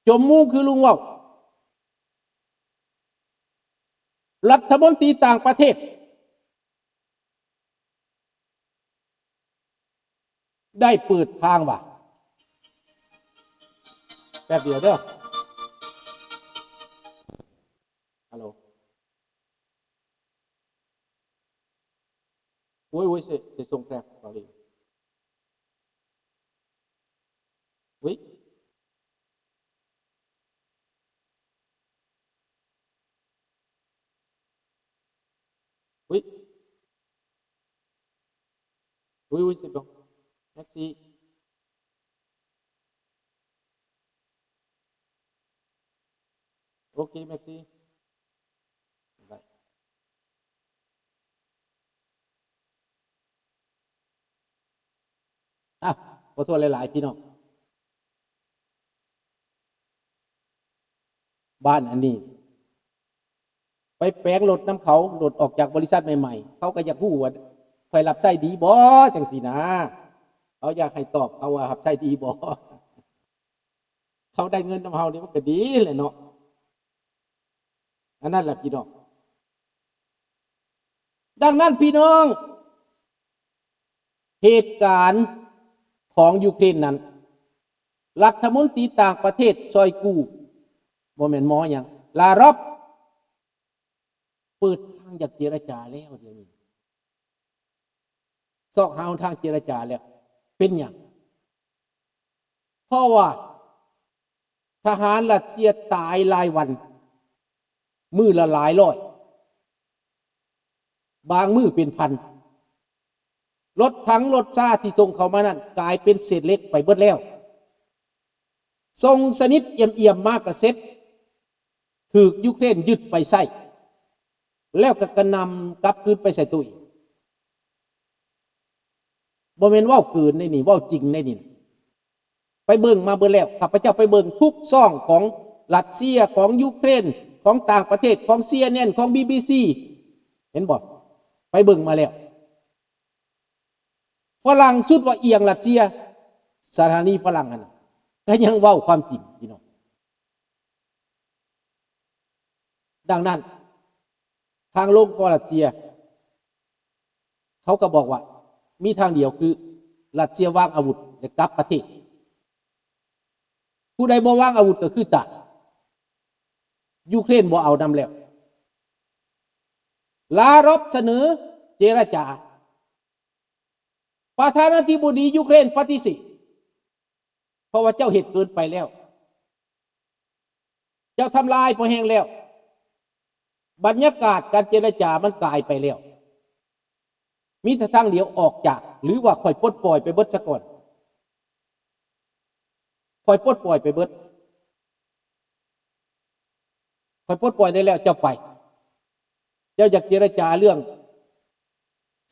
จมมูคือลุงว่ารัฐมนตรีต่างประเทศได้เปิดทางว่าแป๊บเดียวเด้อฮัลโหลoui c'est son frère parler oui oui oui c'est bon merci ok merci bye อ่ะขอโทษหลายๆพี่น้องบ้านอันนี้ไปแปลงรถน้ำเขารถออกจากบริษัทใหม่ๆเขาก็อยากพูดว่าไฟรับไส้ดีบ่จังสีนะเขาอยากให้ตอบเขาว่ารับไส้ดีบ่เขาได้เงินน้ำเฮานี่มันก็ดีเลยเนาะอันนั้นแหละพี่น้องดังนั้นพี่น้องเหตุการณ์ของยูเครนนั้นรัฐมนตรีต่างประเทศซอยกูบ่แม่นหมอหยังลารอบเปิดทางอยากเจรจาแล้วเดี๋ยวนี้ซอกหาทางเจรจาแล้วเป็นหยังเพราะว่าทหารรัสเซียตายรายวันมื้อละหลายร้อยบางมื้อเป็นพันรถถังรถซ่าที่ส่งเข้ามานั้นกลายเป็นเศษเล็กไปเบิดแล้วส่งสนิทเอี่ยมๆมากระเซ็ตถูกยูเครนยึดไปใส่แล้วก็กระนำกลับคืนไปใส่ตุ้ยบ่แม่นเว้าเกินในนี่เว้าจริงในนี่ไปเบิ่งมาเบิ่งแล้วข้าพเจ้าไปเบิ่งทุกซ่องของรัสเซียของยูเครนของต่างประเทศของ CNN ของ BBC เห็นบ่ไปเบิ่งมาแล้วฝรั่งสุดว่าเอียงรัสเซียสถานีฝรั่งนั่นก็ยังเว้าความจริงพี่น้องดังนั้นทางโลกของรัสเซียเขาก็บอกว่ามีทางเดียวคือรัสเซียวางอาวุธและกลับประเทศผู้ใดบ่วางอาวุธก็คือตายยูเครนบ่เอานำแล้วลารอบเสนอเจรจาประธานาธิบดียูเครนปฏิเสธเพราะว่าเจ้าเหตุเกินไปแล้วเจ้าทำลายพอแห้งแล้วบรรยากาศการเจรจามันกลายไปแล้วมีทางเดียวออกจากหรือว่าค่อยปลดปล่อยไปเบิดซะก่อนค่อยปลดปล่อยไปเบิดค่อยปลดปล่อยได้แล้วเจ้าไปเจ้าอยากเจรจาเรื่อง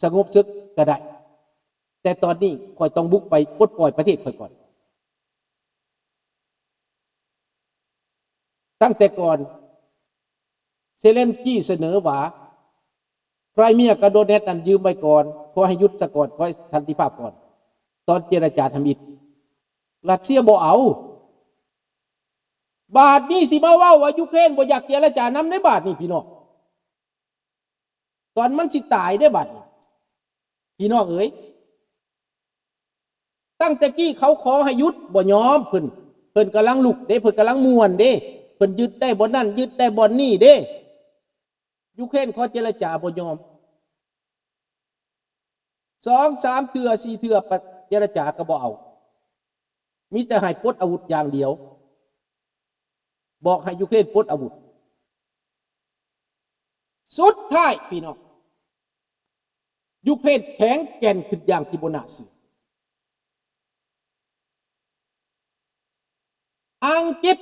สงบศึกก็ได้แต่ตอนนี้ค่อยต้องบุกไปปลดปล่อยประเทศค่อยก่อนตั้งแต่ก่อนเซเลนสกี้เสนอว่าไครเมียกับโดเนตนั้นยืมไปก่อนขอให้ยุดซะก่อนขอให้สันติภาพก่อนตอนเจรจาทำอิฐรัสเซียบ่เอาบาทนี้สิมาว่ายูเครนบ่อยากเจรจานำในบาทนี้พี่น้องตอนมันสิตายได้บาทพี่น้องเอ๋ยตั้งแต่กี้เขาขอให้ยุดบ่ยอมเพิ่นกำลังลุกเด้เพิ่นกำลังม่วนเด้เพิ่นยึดได้บ่นั่นยึดได้บ่นี่เด้ยูเครนขอเจรจาบ่ยอม2-3 เทื่อ4 เทื่อเจรจาก็บ่เอามีแต่ให้ปลดอาวุธอย่างเดียวบอกให้ยูเครนปลดอาวุธสุดท้ายพี่น้องยูเครนแข็งแกร่งขึ้นอย่างที่บ่น่าเชื่ออังกฤษ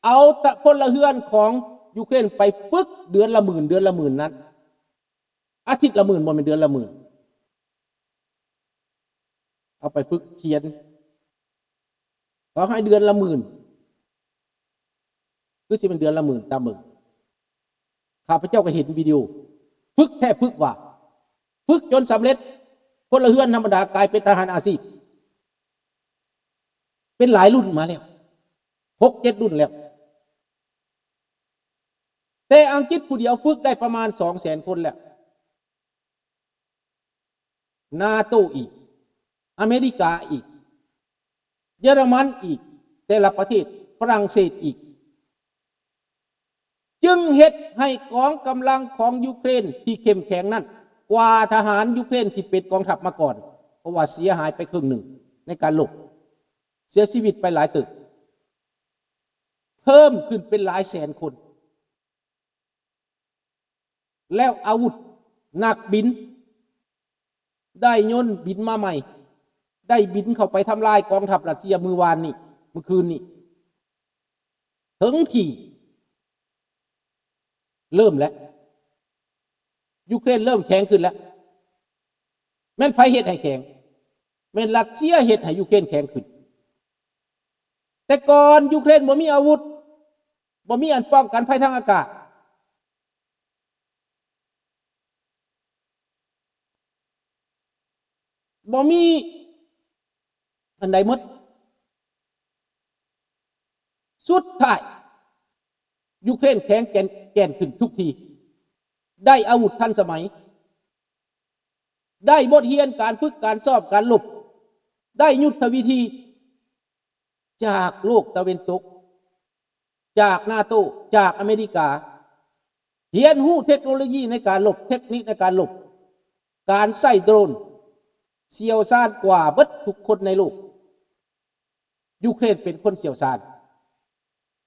เอาแต่พลเรือนของยูเครนไปฝึกเดือนละหมื่นนั้นอาทิตย์ละหมื่นบ่เป็นเดือนละหมื่นเอาไปฝึกเขียนเขาให้เดือนละหมื่นคือสิเป็นเดือนละหมื่นตามมึงข้าพเจ้าก็เห็นวิดีโอฝึกแท้ฝึกว่าฝึกจนสำเร็จพลเรือนธรรมดากลายเป็นทหารอาชีพเป็นหลายรุ่นมาแล้ว 6-7 รุ่นแล้วแต่อังกฤษผู้เดียวฝึกได้ประมาณ 200,000 คนแล้วนาโตอีกอเมริกาอีกเยอรมันอีกแต่ละประเทศฝรั่งเศสอีกจึงเฮ็ดให้กองกำลังของยูเครนที่เข้มแข็งนั้นกว่าทหารยูเครนที่เป็นกองทัพมาก่อนเพราะว่าเสียหายไปครึ่งหนึ่งในการรบเสียชีวิตไปหลายตึกเพิ่มขึ้นเป็นหลายแสนคนแล้วอาวุธนักบินได้ยนต์บินมาใหม่ได้บินเข้าไปทำลายกองทัพรัสเซียเมื่อวานนี้เมื่อคืนนี้ถึงที่เริ่มแล้วยูเครนเริ่มแข็งขึ้นแล้วแม่นไผเฮ็ดให้แข็งแม่นรัสเซียเฮ็ดให้ยูเครนแข็งขึ้นแต่ก่อนยูเครนบ่มีอาวุธบ่มีอันป้องกันภัยทางอากาศบ่มีอันใดหมดสุดท้ายยูเครนแข็งแกร่งขึ้นทุกทีได้อาวุธทันสมัยได้บทเรียนการฝึกการซ้อมการรบได้ยุทธวิธีจากโลกตะวันตกจากนาโตจากอเมริกาเรียนรู้เทคโนโลยีในการรบเทคนิคในการรบการใส่โดรนเชี่ยวชาญกว่าเบิดทุกคนในโลกยูเครนเป็นคนเชี่ยวชาญ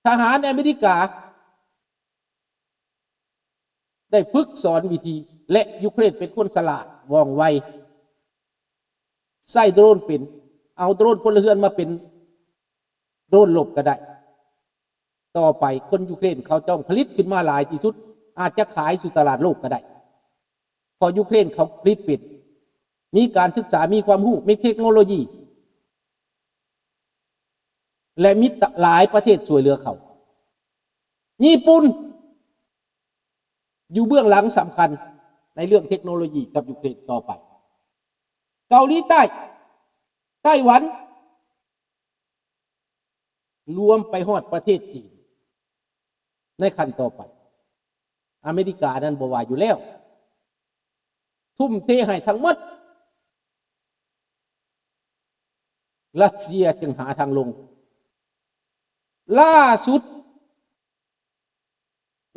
ทหารอเมริกาได้ฝึกสอนวิธีและยูเครนเป็นคนฉลาดว่องไวใส่โดรนเป็นเอาโดรนพลเรือนมาเป็นโดรนรบก็ได้ต่อไปคนยูเครนเขาต้องผลิตขึ้นมาหลายที่สุดอาจจะขายสู่ตลาดโลกก็ได้พอยูเครนเขาผลิตเป็นมีการศึกษามีความรู้มีเทคโนโลยีและมีหลายประเทศช่วยเหลือเขาญี่ปุ่นอยู่เบื้องหลังสำคัญในเรื่องเทคโนโลยีกับยูเครนต่อไปเกาหลีใต้ไต้หวันรวมไปฮอดประเทศจีนในขั้นต่อไปอเมริกานั้นบ่ว่าอยู่แล้วทุ่มเทให้ทั้งหมดรัสเซียจึงหาทางลงล่าสุด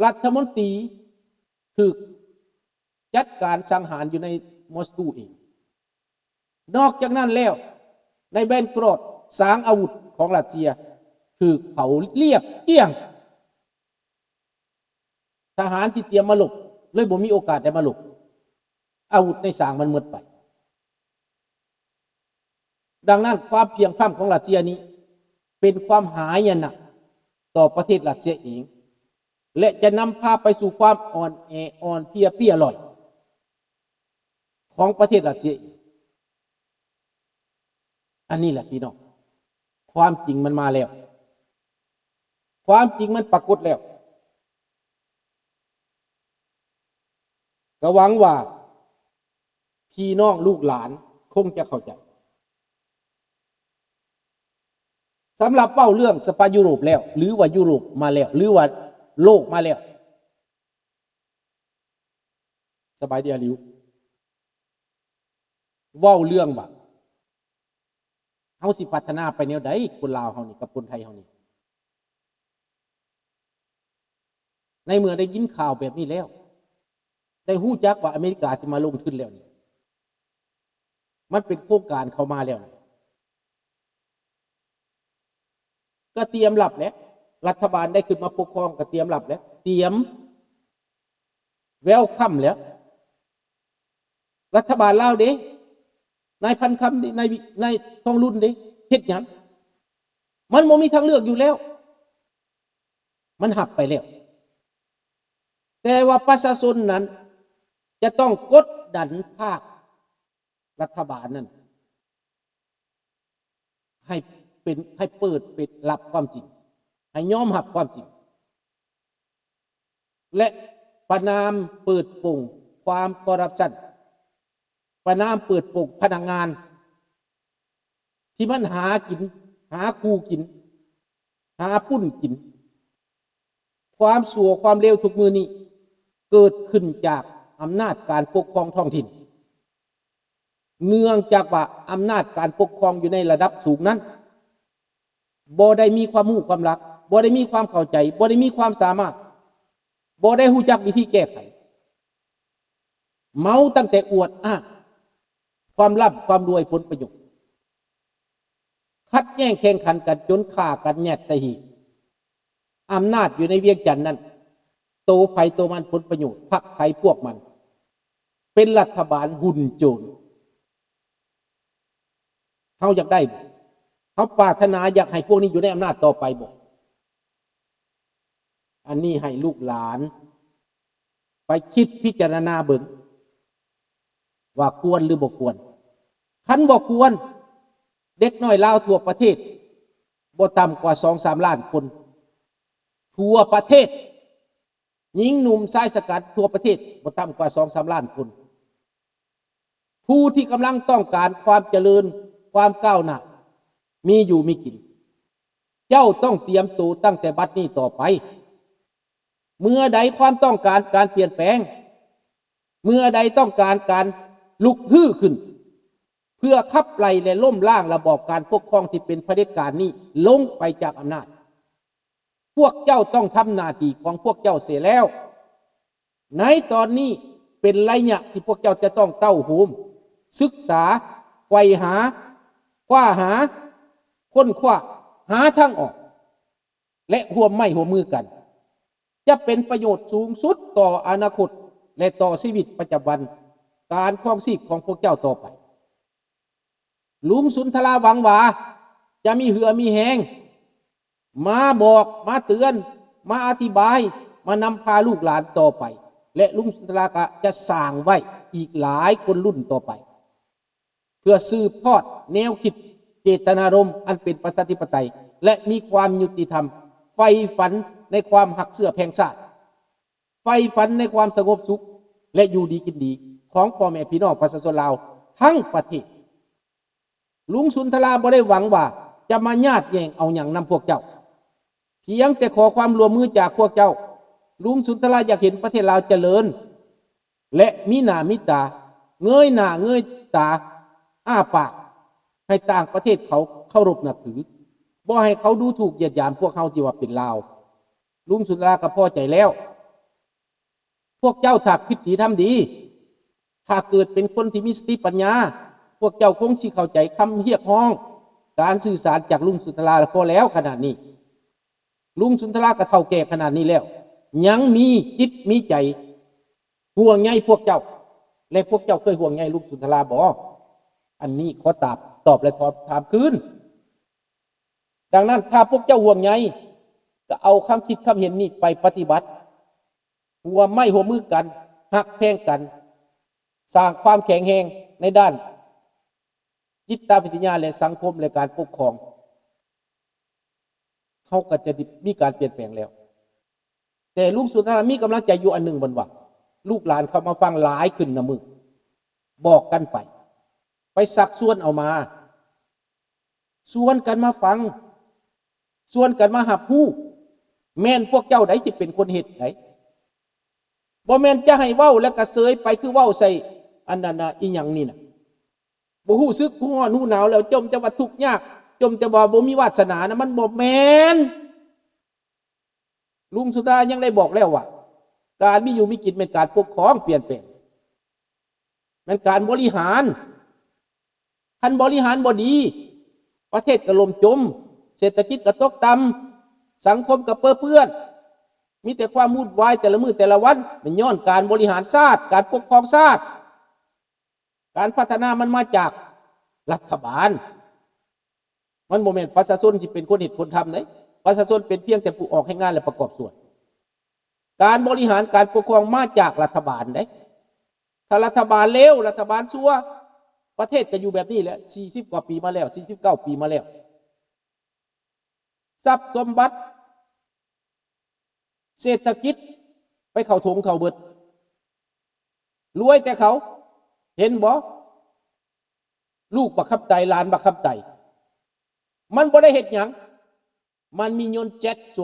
รัฐมนตรีถูกจัดการสังหารอยู่ในมอสโกเองนอกจากนั้นแล้วในเบนกรอดสางอาวุธของรัสเซียถูกเผาเรียบเกลี้ยงทหารที่เตรียมมาหลบเลยบ่มีโอกาสได้มาหลบอาวุธในสางมันหมดไปดังนั้นความเพียงพร่ำของรัสเซียนี้เป็นความหายนะต่อประเทศรัสเซียเองและจะนำพาไปสู่ความอ่อนแออ่อนเพลียเปี้ยลอยของประเทศรัสเซียอันนี้แหละพี่น้องความจริงมันมาแล้วความจริงมันปรากฏแล้วก็หวังว่าพี่น้องลูกหลานคงจะเข้าใจสำหรับเป้าเรื่องสปายุโรปแล้วหรือว่ายุโรปมาแล้วหรือว่าโลกมาแล้วสบายดีอาลิวเว้าเรื่องว่าเฮาสิพัฒนาไปแนวใดคนลาวเฮานี่กับคนไทยเฮานี่ในเมื่อได้ยินข่าวแบบนี้แล้วได้ฮู้จักว่าอเมริกาสิมาลงทุนแล้วนี่มันเป็นโครงการเข้ามาแล้วก็เตรียมรับแล้วรัฐบาลได้ขึ้นมาปกครองก็เตรียมรับแล้วเตรียมแววค่ำแล้วรัฐบาลลาวเด้นายพันคำนี่นายทองรุ่นเด้เฮ็ดหยังมันบ่มีทางเลือกอยู่แล้วมันหับไปแล้วแต่ว่าประชาชนนั้นจะต้องกดดันภาครัฐบาลนั้นให้เปิดรับความจริงให้ยอมรับความจริงและประนามเปิดโปงความคอร์รัปชันประนามเปิดโปงพนักงานที่มันหากินหาคู่กิน หาปุ้นกินความชั่วความเลวทุกมือนี้เกิดขึ้นจากอำนาจการปกครองท้องถิ่นเนื่องจากว่าอำนาจการปกครองอยู่ในระดับสูงนั้นบ่ได้มีความรู้ความรักบ่ได้มีความเข้าใจบ่ได้มีความสามารถบ่ได้รู้จักวิธีแก้ไขเมาตั้งแต่อวดอ้างความร่ำความรวยผลประโยชน์คัดแย่งแข่งขันกันจนฆ่ากันแยกตะหีอำนาจอยู่ในเวียงจันทน์นั้นโตไผโตมันผลประโยชน์พรรคไผพวกมันเป็นรัฐบาลหุ่นโจรเฮาอยากได้บ่เฮาปรารถนาอยากให้พวกนี้อยู่ในอำนาจต่อไปบ่อันนี้ให้ลูกหลานไปคิดพิจารณาเบิ่งว่าควรหรือบ่ควรคันบ่ควรเด็กน้อยลาวทั่วประเทศบ่ต่ำกว่า 2-3 ล้านคนทั่วประเทศหญิงหนุ่มชายสกัดทั่วประเทศบ่ต่ำกว่า 2-3 ล้านคนผู้ที่กำลังต้องการความเจริญความก้าวหน้ามีอยู่มีกินเจ้าต้องเตรียมตัวตั้งแต่บัดนี้ต่อไปเมื่อใดความต้องการการเปลี่ยนแปลงเมื่อใดต้องการการลุกฮือขึ้นเพื่อขับไล่และล้มล้างระบอบการปกครองที่เป็นเผด็จการนี้ลงไปจากอำนาจพวกเจ้าต้องทำหน้าที่ของพวกเจ้าเสียแล้วในตอนนี้เป็นระยะที่พวกเจ้าจะต้องเต้าหูมศึกษาไขว่หาคว้าหาค้นคว้าหาทางออกและร่วมไม้ร่วมมือกันจะเป็นประโยชน์สูงสุดต่ออนาคตและต่อชีวิตประจำวันการครองชีพของพวกเจ้าต่อไปลุงสุนทราหวังว่าจะมีเหือมีแหงมาบอกมาเตือนมาอธิบายมานำพาลูกหลานต่อไปและลุงสุนทราก็จะสร้างไว้อีกหลายคนรุ่นต่อไปเพื่อสืบทอดแนวคิดเจตนารมณ์อันเป็นประชาธิปไตยและมีความยุติธรรมใฝ่ฝันในความหักเสื้อแพงชาติใฝ่ฝันในความสงบสุขและอยู่ดีกินดีของพ่อแม่พี่น้องประชาชนลาวทั้งประเทศลุงสุนทราบ่ได้หวังว่าจะมาญาติแย่งเอาอย่างนำพวกเจ้าเพียงแต่ขอความร่วมมือจากพวกเจ้าลุงสุนทราอยากเห็นประเทศลาวเจริญและมีหน้ามีตาเงยหน้าเงยตาอ้าปากให้ต่างประเทศเขาเคารพนับถือบ่ให้เขาดูถูกเหยียดหยามพวกเขาที่ว่าเป็นลาวลุงสุนทราก็พอใจแล้วพวกเจ้าถ้าคิดดีทำดีถ้าเกิดเป็นคนที่มีสติปัญญาพวกเจ้าคงสิเข้าใจคำเรียกร้องการสื่อสารจากลุงสุนทราพอแล้วขนาดนี้ลุงสุนทราก็เฒ่าแก่ขนาดนี้แล้วยังมีจิตมีใจห่วงใยพวกเจ้าและพวกเจ้าเคยห่วงใยลุงสุนทราบ่อันนี้ขอตอบและถามคืนดังนั้นถ้าพวกเจ้าห่วงใยก็เอาคำคิดคำเห็นนี้ไปปฏิบัติหัวไม่หัวมือกันหักแพงกันสร้างความแข็งแรงในด้านจิตวิทยาและสังคมและการปกครองเขาก็จะมีการเปลี่ยนแปลงแล้วแต่ลุงสุนทรามีกำลังใจอยู่อันหนึ่งบนว่าลูกหลานเขามาฟังหลายขึ้นนะมึงบอกกันไปสักส่วนเอามาส่วนกันมาฟังส่วนกันมาหับผู้แม่นพวกเจ้าใดที่เป็นคนเหตุไหนบ่แม่นจะให้เว้าแล้วก็เสยไปคือเว้าใส่อันนั้นน่ะอีหยังนี่น่ะบ่ฮู้สึกฮู้ร้อนฮู้หนาวแล้วจมจะว่าทุกข์ยากจมจะว่าบ่มีวาสนานะมันบ่แม่นลุงสุนทรายังได้บอกแล้วว่าการมีอยู่มีกินเป็นการปกครองเปลี่ยนแปลงเป็นการบริหารท่านบริหารบ่ดีประเทศก็ล่มจมเศรษฐกิจก็ตกต่ำสังคมก็เปื้อเปื้อนมีแต่ความวุ่นวายแต่ละมื้อแต่ละวันเป็นย้อนการบริหารชาติการปกครองชาติการพัฒนามันมาจากรัฐบาลมันบ่แม่นประชาชนที่เป็นคนเฮ็ดคนทำเด้ประชาชนเป็นเพียงแต่ผู้ออกให้งานและประกอบส่วนการบริหารการปกครองมาจากรัฐบาลเด้ถ้ารัฐบาลเลวรัฐบาลชั่วประเทศก็อยู่แบบนี้แหละ40กว่าปีมาแล้ว49ปีมาแล้วทรัพย์สมบัติเศรษฐกิจไปเข้าถงเข้าเบิดรวยแต่เขาเห็นบ่ลูกบักคับใจหลานบักคับใจมันบ่ได้เฮ็ดหยัง มันมียนต์เจ็ตส่วน